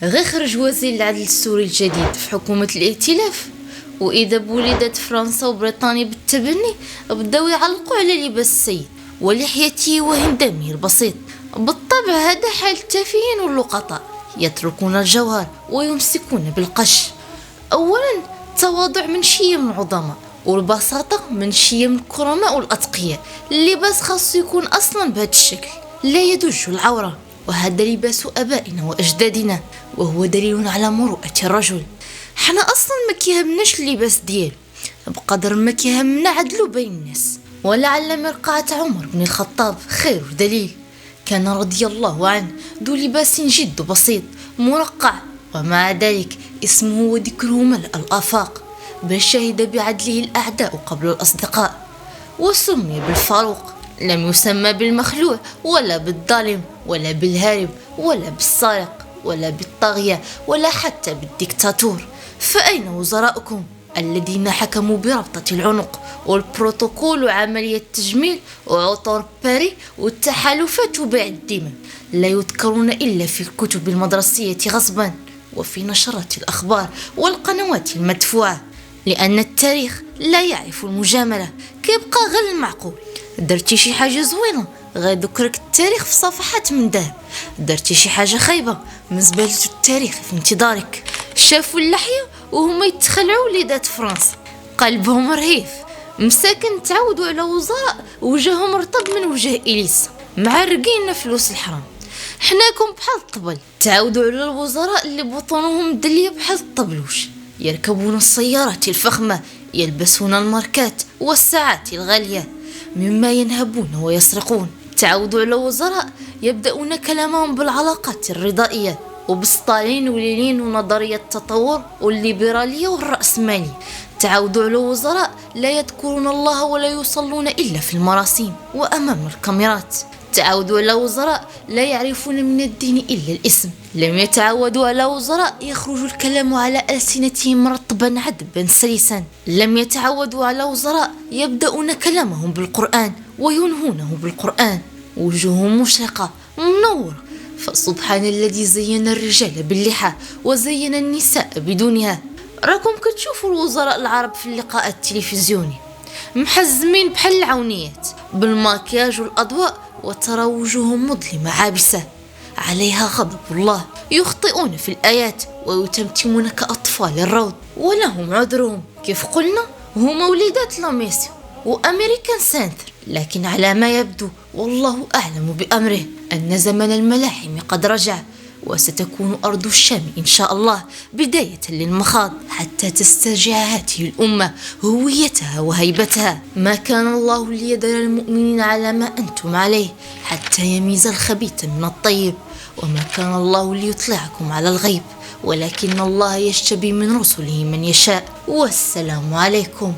غير خرج وزير العدل السوري الجديد في حكومة الائتلاف، وإذا بولدت فرنسا وبريطانيا بالتبني بداو يعلقوا على لباس السيد ولحيته وهندامه البسيط. بالطبع هذا حال التافهين واللقطاء، يتركون الجوهر ويمسكون بالقش. أولا التواضع من شيم العظماء، والبساطة من شيم الكرماء والأتقياء. اللباس خاص يكون أصلا بهذا الشكل، لا يدج العورة، وهذا لباس أبائنا وأجدادنا، وهو دليل على مروءة الرجل. حنا أصلا ما كيهمناش اللباس ديالو بقدر ما كيهمنا عدلو بين الناس. ولعل مرقعة عمر بن الخطاب خير دليل، كان رضي الله عنه ذو لباس جد بسيط مرقع، ومع ذلك اسمه وذكره ملأ الآفاق، بل شهد بعدله الأعداء قبل الأصدقاء. وسمي بالفاروق، لم يسمى بالمخلوع ولا بالظالم ولا بالهارب ولا بالسارق ولا بالطاغية ولا حتى بالديكتاتور. فأين وزراءكم الذين حكموا بربطة العنق والبروتوكول وعملية التجميل وعطور باري والتحالفات وبيع الدماء؟ لا يذكرون إلا في الكتب المدرسية غصبا، وفي نشرات الأخبار والقنوات المدفوعة، لأن التاريخ لا يعرف المجاملة، كيبقى غير المعقول. درتي شي حاجة زوينة غيذكرك التاريخ في صفحات من ذهب، درتي شي حاجة خايبة من زبالة التاريخ في انتظارك. شافوا اللحية وهما يتخلعوا وليدات فرنسا، قلبهم رهيف مساكن تعودوا على وزراء وجههم رطب من وجه إليسا معرقين فلوس الحرام. حناكم بحال الطبل، تعودوا على الوزراء اللي بطونهم دلية بحال الطبلوش، يركبون السيارات الفخمة، يلبسون الماركات والساعات الغالية، مما ينهبون ويسرقون. تعودوا على وزراء يبدأون كلامهم بالعلاقات الرضائية وبستالين ولينين ونظرية التطور والليبرالية والرأسمالية. تعودوا على وزراء لا يذكرون الله ولا يصلون إلا في المراسيم وأمام الكاميرات. تعودوا على وزراء لا يعرفون من الدين إلا الاسم. لم يتعودوا على وزراء يخرج الكلام على ألسنتهم مرطبا عذبا سلسا. لم يتعودوا على وزراء يبدأون كلامهم بالقرآن وينهونه بالقرآن. وجوههم مشرقة منورة، فسبحان الذي زين الرجال باللحى وزين النساء بدونها. راكم كتشوفوا الوزراء العرب في اللقاء التلفزيوني محزمين بحال العونيات بالماكياج والأضواء، وترى وجوههم مظلمة عابسة عليها غضب الله، يخطئون في الآيات ويتمتمون كأطفال الروض، ولهم عذرهم. كيف قلنا هما وليدات لاميسيو وأمريكان سنتر، لكن على ما يبدو والله أعلم بأمره أن زمن الملاحم قد رجع، وستكون أرض الشام إن شاء الله بداية للمخاض حتى تسترجع هذه الأمة هويتها وهيبتها. ما كان الله ليذر المؤمنين على ما أنتم عليه حتى يميز الخبيث من الطيب، وما كان الله ليطلعكم على الغيب ولكن الله يجتبي من رسله من يشاء. والسلام عليكم.